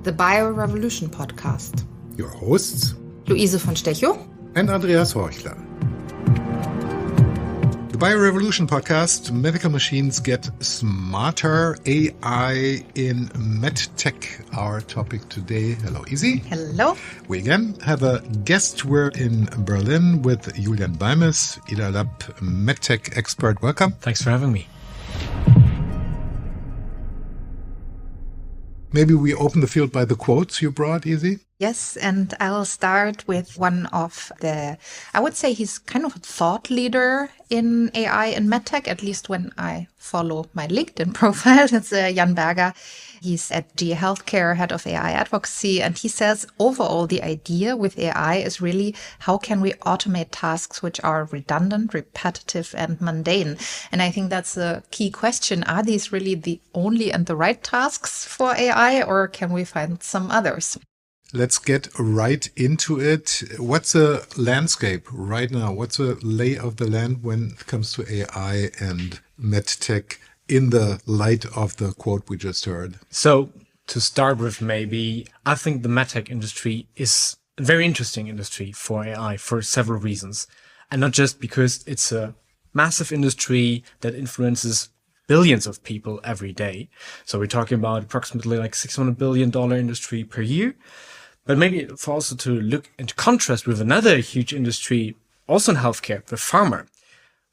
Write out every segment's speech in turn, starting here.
the BioRevolution podcast. Your hosts, Louise von Stechow and Andreas Horchler. The BioRevolution podcast, medical machines get smarter, AI in Medtech, our topic today. Hello, Easy. Hello. We again have a guest. We're in Berlin with Julian Beimes, idalab Medtech expert. Welcome. Thanks for having me. Maybe we open the field by the quotes you brought, Easy? Yes, and I'll start with one of I would say he's kind of a thought leader in AI and MedTech, at least when I follow my LinkedIn profile. It's Jan Berger. He's at GE Healthcare, head of AI advocacy, and he says overall the idea with AI is really how can we automate tasks which are redundant, repetitive, and mundane. And I think that's a key question. Are these really the only and the right tasks for AI, or can we find some others? Let's get right into it. What's the landscape right now? What's the lay of the land when it comes to AI and MedTech in the light of the quote we just heard? So to start with, maybe I think the MedTech industry is a very interesting industry for AI for several reasons. And not just because it's a massive industry that influences billions of people every day. So we're talking about approximately like $600 billion industry per year. But maybe for also to look into contrast with another huge industry, also in healthcare, the pharma.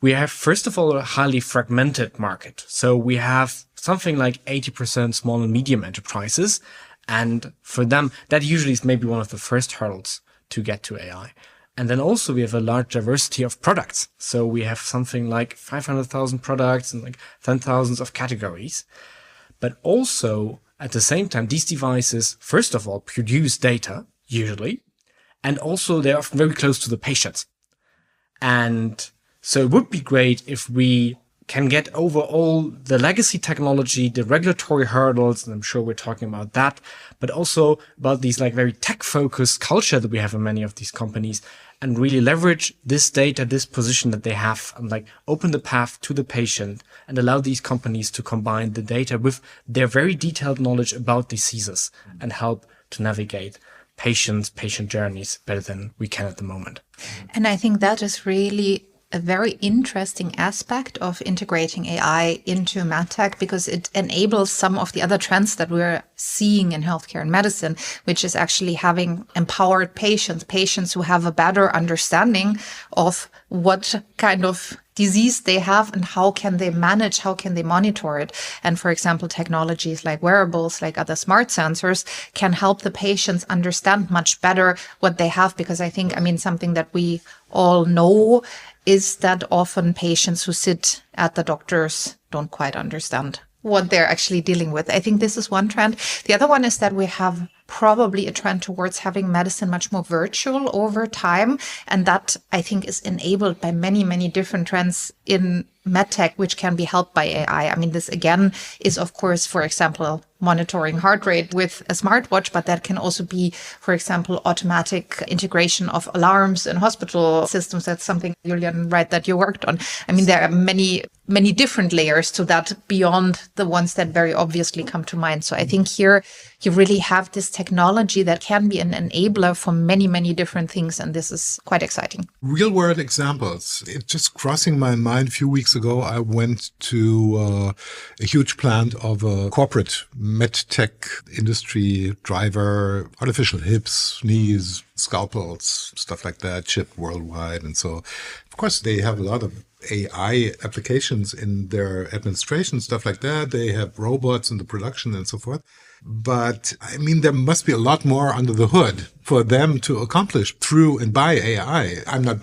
We have, first of all, a highly fragmented market. So we have something like 80% small and medium enterprises. And for them, that usually is maybe one of the first hurdles to get to AI. And then also we have a large diversity of products. So we have something like 500,000 products and like 10,000 of categories. But also, at the same time, these devices, first of all, produce data, usually, and also they're often very close to the patient. And so it would be great if we can get over all the legacy technology, the regulatory hurdles, and I'm sure we're talking about that, but also about these like very tech-focused culture that we have in many of these companies, and really leverage this data, this position that they have, and like open the path to the patient and allow these companies to combine the data with their very detailed knowledge about diseases and help to navigate patient journeys better than we can at the moment. And I think that is really a very interesting aspect of integrating AI into MedTech, because it enables some of the other trends that we're seeing in healthcare and medicine, which is actually having empowered patients who have a better understanding of what kind of disease they have and how can they manage, how can they monitor it. And for example, technologies like wearables, like other smart sensors can help the patients understand much better what they have. Because I think, something that we all know is that often patients who sit at the doctors don't quite understand what they're actually dealing with. I think this is one trend. The other one is that we have probably a trend towards having medicine much more virtual over time. And that, I think, is enabled by many, many different trends in MedTech, which can be helped by AI. This again is, of course, for example, monitoring heart rate with a smartwatch, but that can also be, for example, automatic integration of alarms in hospital systems. That's something, Julian, right, that you worked on. There are many, many different layers to that beyond the ones that very obviously come to mind. So I think here you really have this technology that can be an enabler for many, many different things. And this is quite exciting. Real world examples. It's just crossing my mind. A few weeks ago, I went to a huge plant of a corporate MedTech industry driver, artificial hips, knees, scalpels, stuff like that, shipped worldwide. And so, of course, they have a lot of AI applications in their administration, stuff like that. They have robots in the production and so forth. But there must be a lot more under the hood for them to accomplish through and by AI. I'm not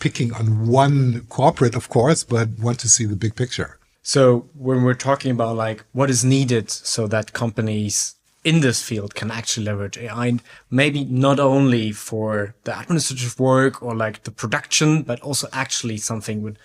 picking on one corporate, of course, but want to see the big picture. So when we're talking about like what is needed so that companies in this field can actually leverage AI, maybe not only for the administrative work or like the production, but also actually something with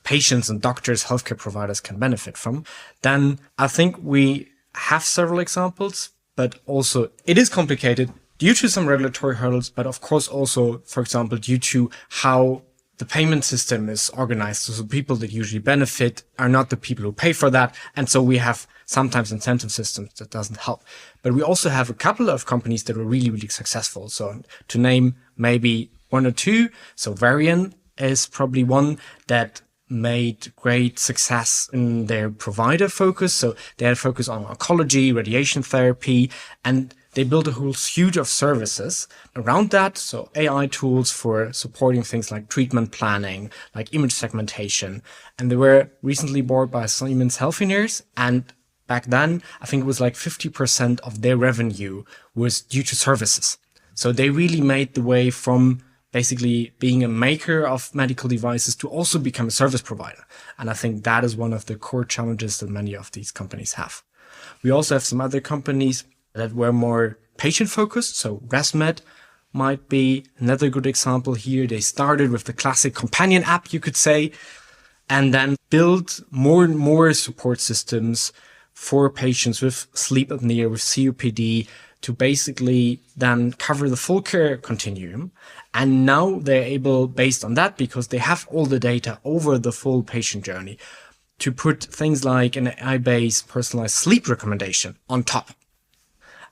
patients and doctors, healthcare providers can benefit from, then I think we have several examples, but also it is complicated due to some regulatory hurdles, but of course also, for example, due to how the payment system is organized. So the people that usually benefit are not the people who pay for that. And so we have sometimes incentive systems that doesn't help. But we also have a couple of companies that were really, really successful. So to name maybe one or two. So Varian is probably one that made great success in their provider focus. So they had a focus on oncology, radiation therapy, and they built a whole suite of services around that. So AI tools for supporting things like treatment planning, like image segmentation. And they were recently bought by Siemens Healthineers. And back then, I think it was like 50% of their revenue was due to services. So they really made the way from basically being a maker of medical devices to also become a service provider. And I think that is one of the core challenges that many of these companies have. We also have some other companies that were more patient focused. So ResMed might be another good example here. They started with the classic companion app, you could say, and then built more and more support systems for patients with sleep apnea, with COPD, to basically then cover the full care continuum. And now they're able, based on that, because they have all the data over the full patient journey, to put things like an AI-based personalized sleep recommendation on top.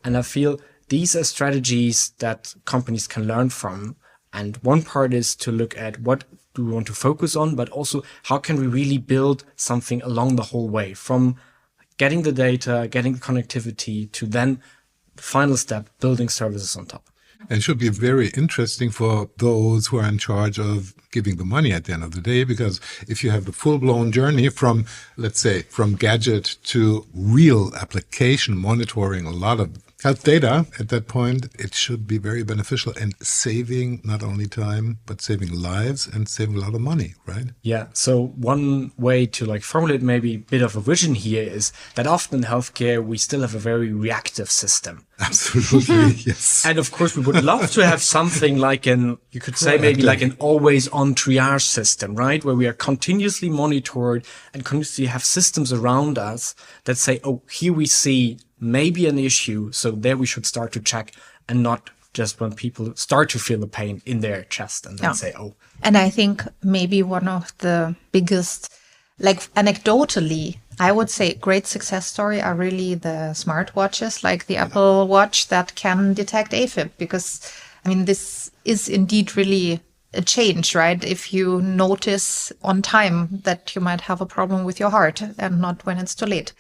And I feel these are strategies that companies can learn from. And one part is to look at what do we want to focus on, but also how can we really build something along the whole way, from getting the data, getting the connectivity, to then the final step, building services on top. And it should be very interesting for those who are in charge of giving the money at the end of the day, because if you have the full-blown journey from, let's say, from gadget to real application, monitoring a lot of health data at that point, it should be very beneficial and saving not only time, but saving lives and saving a lot of money, right? Yeah. So one way to formulate maybe a bit of a vision here is that often in healthcare, we still have a very reactive system. Absolutely, yes. And of course, we would love to have something like you could say maybe like an always on triage system, right? Where we are continuously monitored and continuously have systems around us that say, oh, here we see maybe an issue. So there we should start to check, and not just when people start to feel the pain in their chest and then say, oh. And I think maybe one of the biggest, anecdotally, I would say great success story are really the smartwatches, like the Apple Watch that can detect AFib, because this is indeed really a change, right? If you notice on time that you might have a problem with your heart and not when it's too late.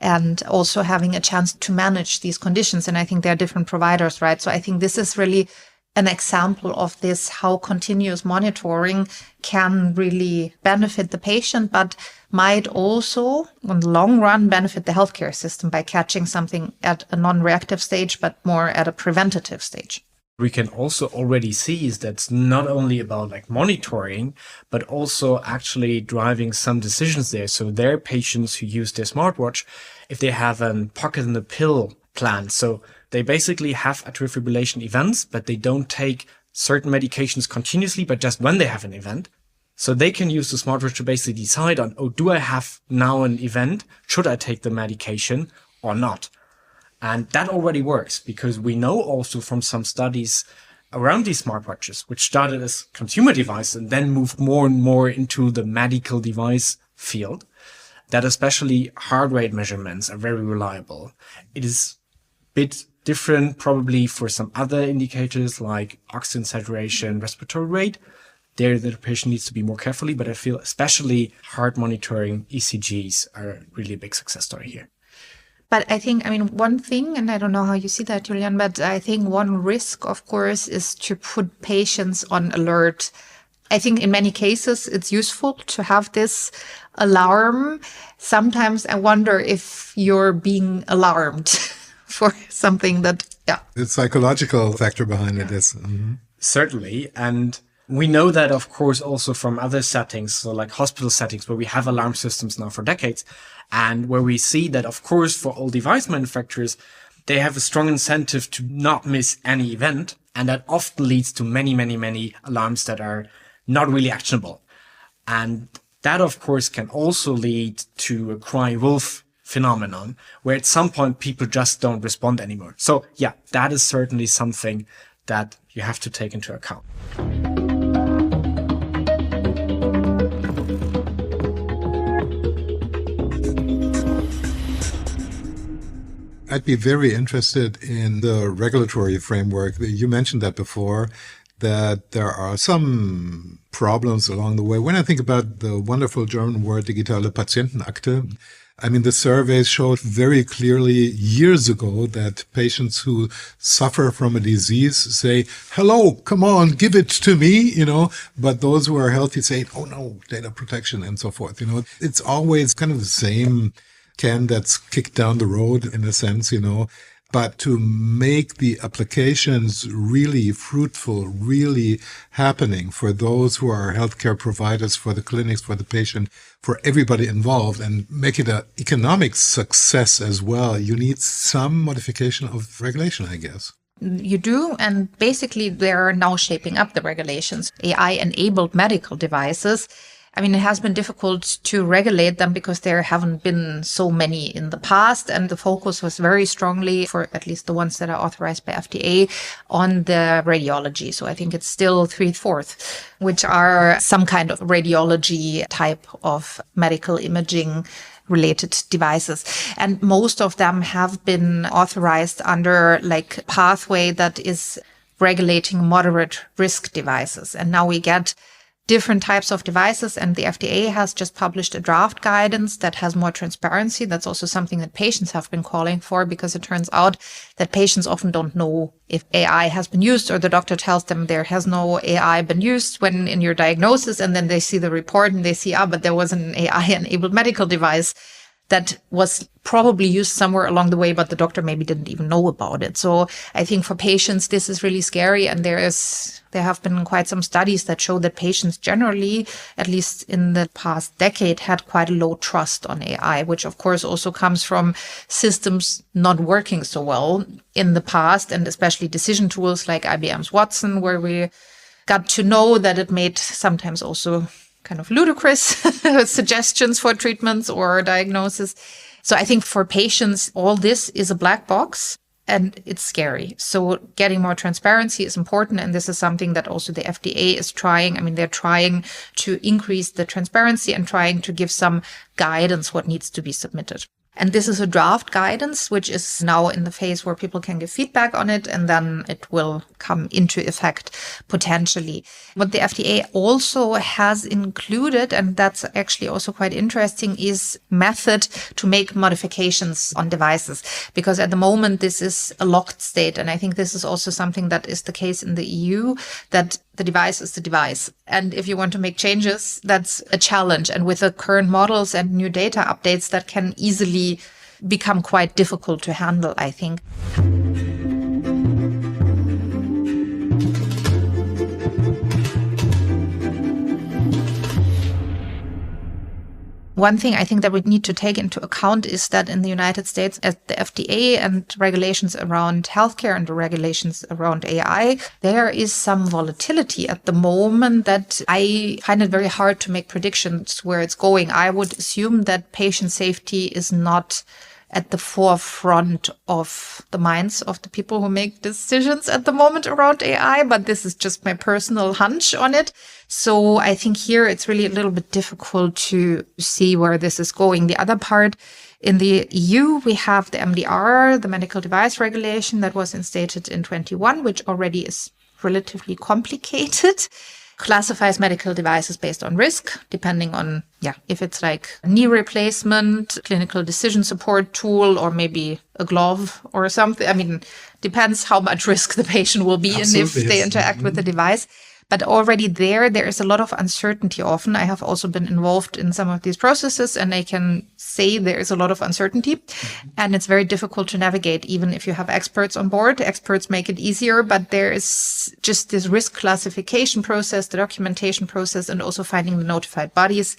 And also having a chance to manage these conditions. And I think there are different providers, right? So I think this is really an example of this, how continuous monitoring can really benefit the patient, but might also, in the long run, benefit the healthcare system by catching something at a non-reactive stage, but more at a preventative stage. We can also already see is that's not only about monitoring, but also actually driving some decisions there. So there are patients who use their smartwatch if they have a pocket in the pill plan. So they basically have atrial fibrillation events, but they don't take certain medications continuously, but just when they have an event. So they can use the smartwatch to basically decide on, oh, do I have now an event? Should I take the medication or not? And that already works, because we know also from some studies around these smartwatches, which started as consumer device and then moved more and more into the medical device field, that especially heart rate measurements are very reliable. It is a bit different probably for some other indicators like oxygen saturation, respiratory rate. There the patient needs to be more carefully, but I feel especially heart monitoring, ECGs are really a big success story here. But I think, one thing, and I don't know how you see that, Julian, but I think one risk, of course, is to put patients on alert. I think in many cases, it's useful to have this alarm. Sometimes I wonder if you're being alarmed for something that, The psychological factor behind it is. Mm-hmm. Certainly. And we know that, of course, also from other settings, so like hospital settings where we have alarm systems now for decades, and where we see that, of course, for all device manufacturers, they have a strong incentive to not miss any event. And that often leads to many, many, many alarms that are not really actionable. And that, of course, can also lead to a cry wolf phenomenon, where at some point people just don't respond anymore. So yeah, that is certainly something that you have to take into account. I'd be very interested in the regulatory framework. You mentioned that before, that there are some problems along the way. When I think about the wonderful German word digitale Patientenakte, I mean, the surveys showed very clearly years ago that patients who suffer from a disease say, hello, come on, give it to me, but those who are healthy say, oh no, data protection and so forth. It's always kind of the same can that's kicked down the road in a sense, But to make the applications really fruitful, really happening for those who are healthcare providers, for the clinics, for the patient, for everybody involved, and make it an economic success as well, you need some modification of regulation, I guess. You do, and basically they're now shaping up the regulations. AI-enabled medical devices. I mean, it has been difficult to regulate them because there haven't been so many in the past. And the focus was very strongly, for at least the ones that are authorized by FDA, on the radiology. So I think it's still 3/4, which are some kind of radiology type of medical imaging related devices. And most of them have been authorized under like pathway that is regulating moderate risk devices. And now we get different types of devices, and the FDA has just published a draft guidance that has more transparency. That's also something that patients have been calling for, because it turns out that patients often don't know if AI has been used, or the doctor tells them there has no AI been used when in your diagnosis, and then they see the report and they see, but there was an AI-enabled medical device that was probably used somewhere along the way, but the doctor maybe didn't even know about it. So I think for patients, this is really scary. And there have been quite some studies that show that patients generally, at least in the past decade, had quite a low trust on AI, which of course also comes from systems not working so well in the past, and especially decision tools like IBM's Watson, where we got to know that it made sometimes also kind of ludicrous suggestions for treatments or diagnosis. So I think for patients, all this is a black box and it's scary. So getting more transparency is important. And this is something that also the FDA is trying. I mean, they're trying to increase the transparency and trying to give some guidance what needs to be submitted. And this is a draft guidance, which is now in the phase where people can give feedback on it, and then it will come into effect potentially. What the FDA also has included, and that's actually also quite interesting, is method to make modifications on devices. Because at the moment, this is a locked state. And I think this is also something that is the case in the EU, that the device is the device. And if you want to make changes, that's a challenge. And with the current models and new data updates, that can easily become quite difficult to handle, I think. One thing I think that we need to take into account is that in the United States, at the FDA and regulations around healthcare and the regulations around AI, there is some volatility at the moment that I find it very hard to make predictions where it's going. I would assume that patient safety is not at the forefront of the minds of the people who make decisions at the moment around AI, but this is just my personal hunch on it. So I think here it's really a little bit difficult to see where this is going. The other part, in the EU, we have the MDR, the medical device regulation that was instated in 2021, which already is relatively complicated. Classifies medical devices based on risk, depending on, if it's like knee replacement, clinical decision support tool, or maybe a glove or something. I mean, depends how much risk the patient will be in if they interact with the device. But already there is a lot of uncertainty often. I have also been involved in some of these processes, and I can say there is a lot of uncertainty. And it's very difficult to navigate, even if you have experts on board. Experts make it easier, but there is just this risk classification process, the documentation process, and also finding the notified bodies.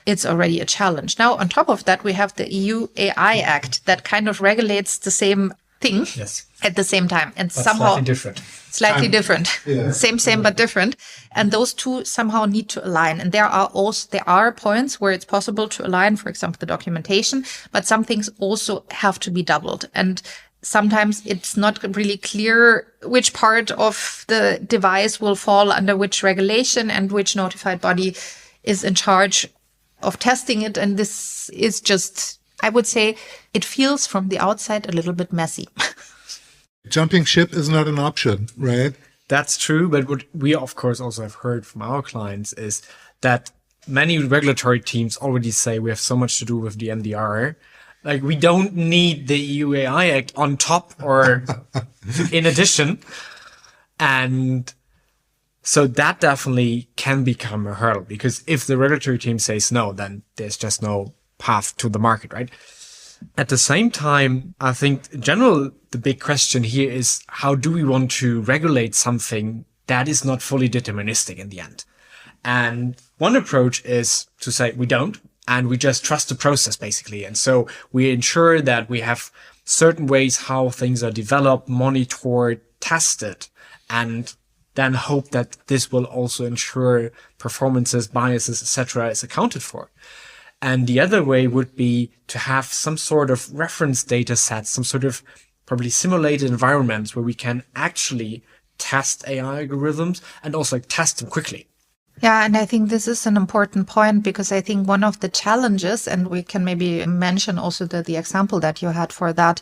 It's already a challenge. Now, on top of that, we have the EU AI Act that kind of regulates the same thing at the same time. And but somehow slightly different. Yeah. Same, but different. And those two somehow need to align. And there are points where it's possible to align, for example, the documentation, but some things also have to be doubled. And sometimes it's not really clear which part of the device will fall under which regulation and which notified body is in charge of testing it. And this is just I would say it feels from the outside a little bit messy. Jumping ship is not an option, right? That's true. But what we, of course, also have heard from our clients is that many regulatory teams already say we have so much to do with the MDR. Like, we don't need the EU AI Act on top or in addition. And so that definitely can become a hurdle, because if the regulatory team says no, then there's just no path to the market, right? At the same time, I think in general, the big question here is, how do we want to regulate something that is not fully deterministic in the end? And one approach is to say we don't, and we just trust the process, basically. And so we ensure that we have certain ways how things are developed, monitored, tested, and then hope that this will also ensure performances, biases, etc. is accounted for. And the other way would be to have some sort of reference data sets, some sort of probably simulated environments where we can actually test AI algorithms and also test them quickly. Yeah, and I think this is an important point, because I think one of the challenges, and we can maybe mention also the example that you had for that.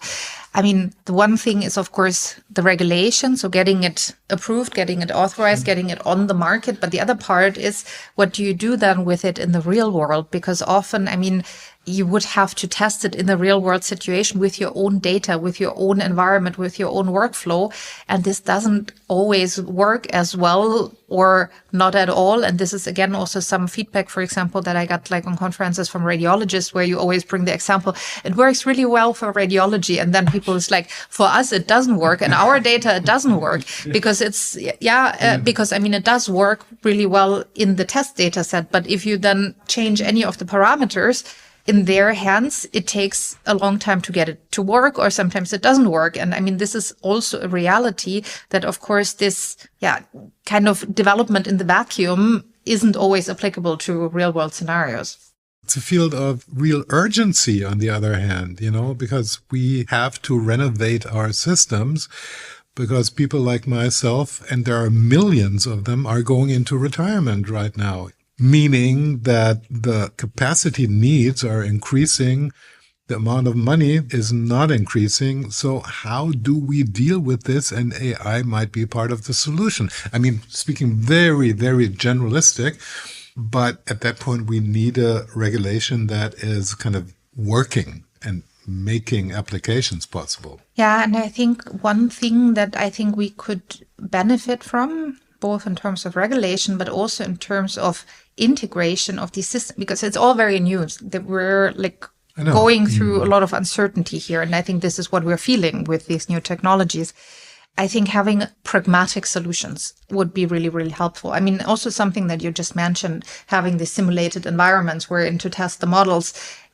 I mean, the one thing is, of course, the regulation, so getting it approved, getting it authorized, getting it on the market. But the other part is, what do you do then with it in the real world? Because often, I mean, you would have to test it in the real world situation with your own data, with your own environment, with your own workflow. And this doesn't always work as well, or not at all. And this is, again, also some feedback, for example, that I got like on conferences from radiologists, where you always bring the example, it works really well for radiology. And then people is like, for us, it doesn't work. And our data, it doesn't work, because because I mean, it does work really well in the test data set. But if you then change any of the parameters in their hands, it takes a long time to get it to work, or sometimes it doesn't work. And I mean, this is also a reality that, of course, this, kind of development in the vacuum isn't always applicable to real world scenarios. It's a field of real urgency, on the other hand, because we have to renovate our systems, because people like myself, and there are millions of them, are going into retirement right now. Meaning that the capacity needs are increasing, the amount of money is not increasing. So how do we deal with this? And AI might be part of the solution. I mean, speaking very, very generalistic, but at that point, we need a regulation that is kind of working and making applications possible. Yeah, and I think one thing that I think we could benefit from, both in terms of regulation, but also in terms of integration of these systems, because it's all very new, that we're like going through a lot of uncertainty here. And I think this is what we're feeling with these new technologies. I think having pragmatic solutions would be really, really helpful. I mean, also something that you just mentioned, having the simulated environments wherein to test the models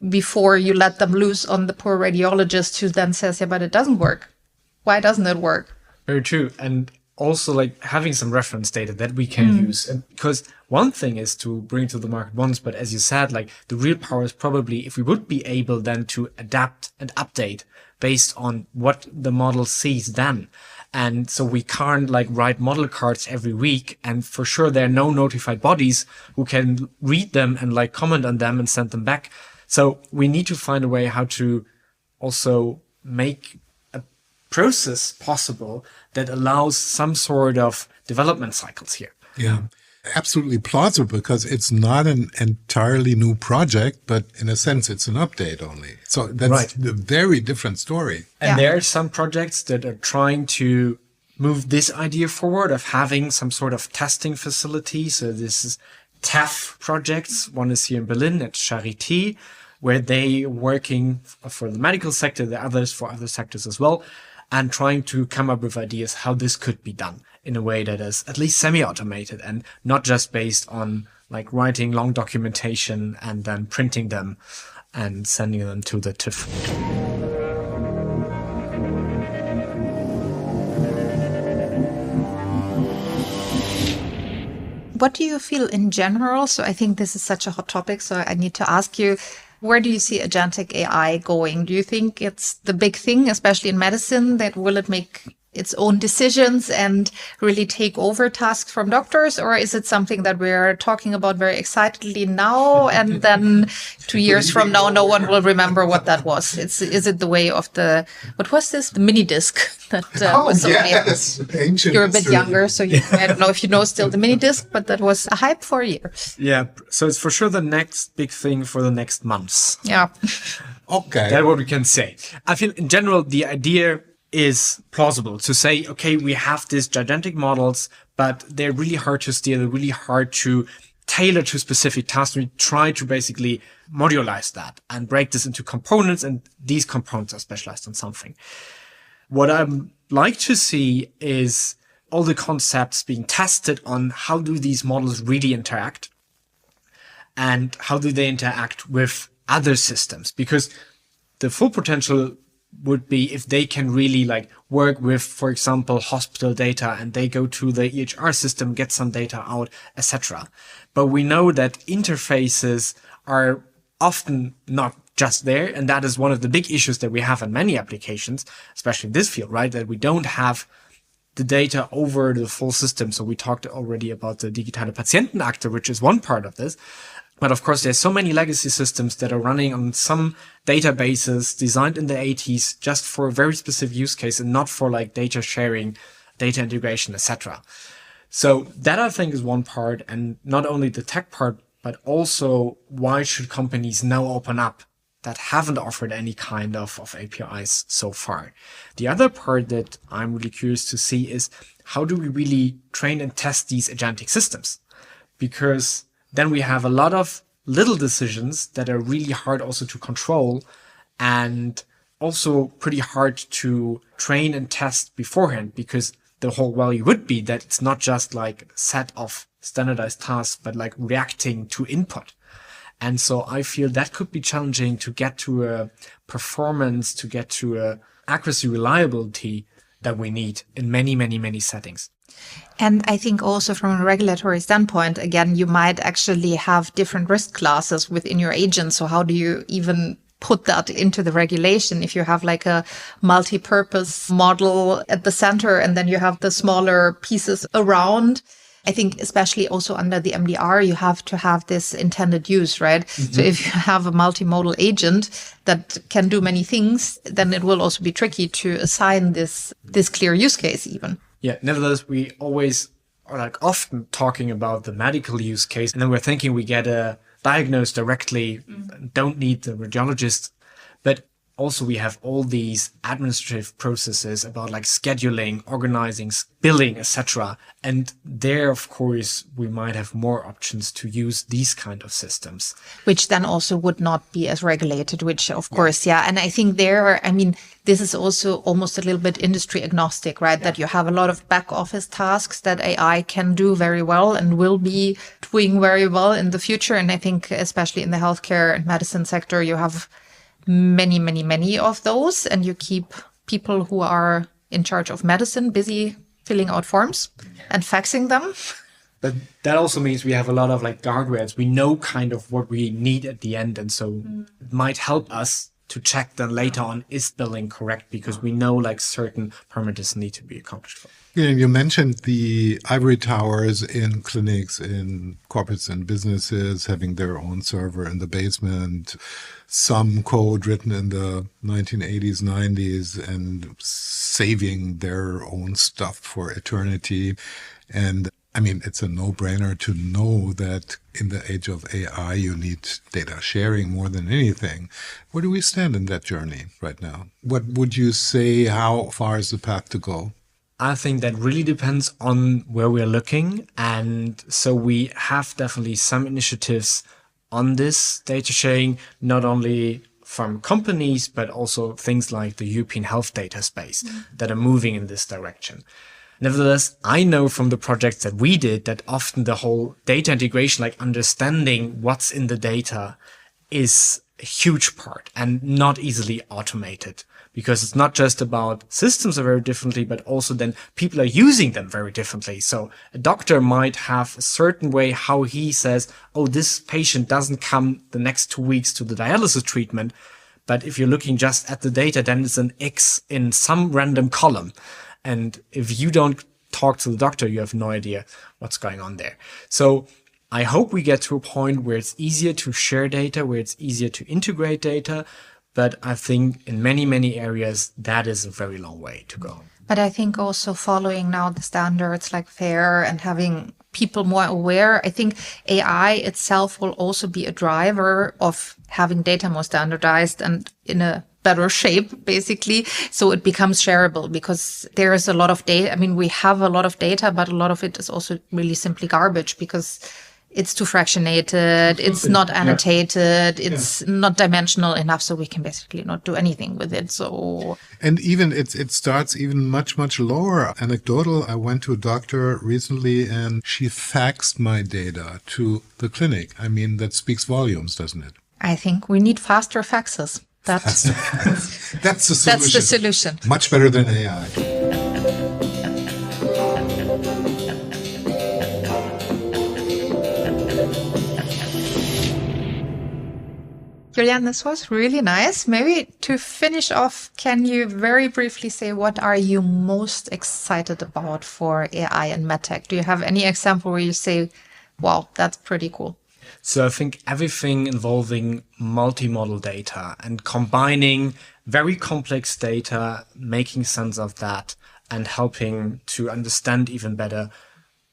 before you let them loose on the poor radiologist who then says, yeah, but it doesn't work. Why doesn't it work? Very true. And also like having some reference data that we can use. And because one thing is to bring to the market once, but as you said, like the real power is probably if we would be able then to adapt and update based on what the model sees then. And so we can't like write model cards every week. And for sure, there are no notified bodies who can read them and like comment on them and send them back. So we need to find a way how to also make a process possible that allows some sort of development cycles here. Yeah, absolutely plausible, because it's not an entirely new project, but in a sense, it's an update only. So that's a very different story. And there are some projects that are trying to move this idea forward of having some sort of testing facility. So this is TAF projects. One is here in Berlin at Charité, where they are working for the medical sector, the others for other sectors as well, and trying to come up with ideas how this could be done in a way that is at least semi-automated and not just based on like writing long documentation and then printing them and sending them to the TÜV. What do you feel in general? So I think this is such a hot topic, so I need to ask you, where do you see agentic AI going? Do you think it's the big thing, especially in medicine, that will it make its own decisions and really take over tasks from doctors? Or is it something that we're talking about very excitedly now, and then 2 years from now, no one will remember what that was? Is it the way of what was this? The mini disc that was so yes. Ancient You're a bit history. younger, so I don't know if you know still the mini disc, but that was a hype for years. Yeah. So it's for sure the next big thing for the next months. Yeah. Okay. That's what we can say. I feel in general, the idea is plausible to say, okay, we have these gigantic models, but they're really hard to steer. They're really hard to tailor to specific tasks. We try to basically modularize that and break this into components, and these components are specialized on something. What I'd like to see is all the concepts being tested on how do these models really interact, and how do they interact with other systems, because the full potential would be if they can really like work with, for example, hospital data, and they go to the EHR system, get some data out, etc. But we know that interfaces are often not just there, and that is one of the big issues that we have in many applications, especially in this field, right? That we don't have the data over the full system. So we talked already about the digitale Patientenakte, which is one part of this. But of course, there's so many legacy systems that are running on some databases designed in the 80s just for a very specific use case and not for like data sharing, data integration, etc. So that I think is one part, and not only the tech part, but also why should companies now open up that haven't offered any kind of APIs so far? The other part that I'm really curious to see is how do we really train and test these agentic systems? Because then we have a lot of little decisions that are really hard also to control, and also pretty hard to train and test beforehand, because the whole value would be that it's not just like a set of standardized tasks, but like reacting to input. And so I feel that could be challenging to get to a performance, to get to a accuracy, reliability that we need in many, many, many settings. And I think also from a regulatory standpoint, again, you might actually have different risk classes within your agent. So how do you even put that into the regulation if you have like a multi-purpose model at the center and then you have the smaller pieces around? I think especially also under the MDR, you have to have this intended use, right? Mm-hmm. So if you have a multimodal agent that can do many things, then it will also be tricky to assign this clear use case even. Yeah, nevertheless, we always are like often talking about the medical use case, and then we're thinking we get a diagnosed directly, don't need the radiologist. But also we have all these administrative processes about like scheduling, organizing, billing, etc. And there, of course, we might have more options to use these kind of systems. Which then also would not be as regulated, which of course, yeah. And I think this is also almost a little bit industry agnostic, right? Yeah. That you have a lot of back office tasks that AI can do very well and will be doing very well in the future. And I think especially in the healthcare and medicine sector, you have many, many, many of those, and you keep people who are in charge of medicine busy filling out forms and faxing them. But that also means we have a lot of like guardrails. We know kind of what we need at the end. And so it might help us to check then later on, is billing correct? Because we know like certain parameters need to be accomplished. Yeah, you mentioned the ivory towers in clinics, in corporates and businesses having their own server in the basement, some code written in the 1980s, 90s and saving their own stuff for eternity. And I mean, it's a no-brainer to know that in the age of AI, you need data sharing more than anything. Where do we stand in that journey right now? What would you say, how far is the path to go? I think that really depends on where we're looking. And so we have definitely some initiatives on this data sharing, not only from companies, but also things like the European health data space that are moving in this direction. Nevertheless, I know from the projects that we did that often the whole data integration, like understanding what's in the data, is a huge part and not easily automated. Because it's not just about systems are very differently, but also then people are using them very differently. So a doctor might have a certain way how he says, oh, this patient doesn't come the next 2 weeks to the dialysis treatment. But if you're looking just at the data, then it's an X in some random column. And if you don't talk to the doctor, you have no idea what's going on there. So I hope we get to a point where it's easier to share data, where it's easier to integrate data. But I think in many, many areas, that is a very long way to go. But I think also following now the standards like FAIR and having people more aware, I think AI itself will also be a driver of having data more standardized and in a better shape, basically. So it becomes shareable because there is a lot of data. I mean, we have a lot of data, but a lot of it is also really simply garbage because it's too fractionated, it's not annotated, it's not dimensional enough, so we can basically not do anything with it. So, and even it starts even much lower. Anecdotal, I went to a doctor recently and she faxed my data to the clinic. I mean, that speaks volumes, doesn't it? I think we need faster faxes. That's the solution. That's the solution. Much better than AI. Julian, this was really nice. Maybe to finish off, can you very briefly say what are you most excited about for AI and Medtech? Do you have any example where you say, wow, that's pretty cool? So I think everything involving multimodal data and combining very complex data, making sense of that and helping to understand even better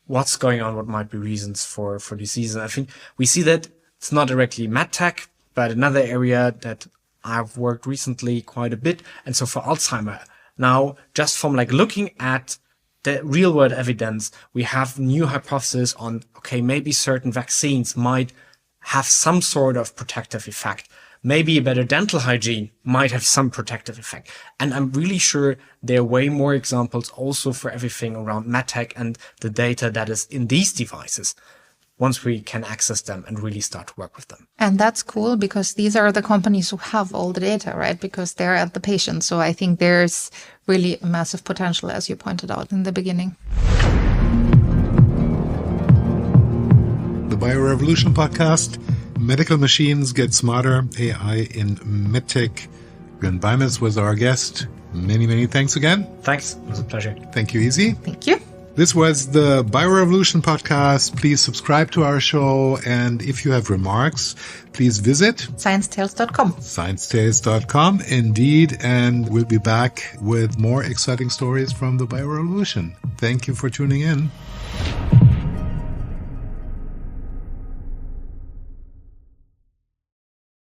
what's going on, what might be reasons for disease. And I think we see that it's not directly Medtech, but another area that I've worked recently quite a bit. And so for Alzheimer, now just from like looking at the real world evidence, we have new hypotheses on, okay, maybe certain vaccines might have some sort of protective effect. Maybe a better dental hygiene might have some protective effect. And I'm really sure there are way more examples also for everything around Medtech and the data that is in these devices, once we can access them and really start to work with them. And that's cool because these are the companies who have all the data, right? Because they're at the patient. So I think there's really a massive potential, as you pointed out in the beginning. The BioRevolution podcast, Medical Machines Get Smarter, AI in Medtech. Julian Beimes was our guest. Many thanks again. Thanks. It was a pleasure. Thank you, Easy. Thank you. This was the BioRevolution podcast. Please subscribe to our show. And if you have remarks, please visit sciencetales.com. sciencetales.com, indeed. And we'll be back with more exciting stories from the BioRevolution. Thank you for tuning in.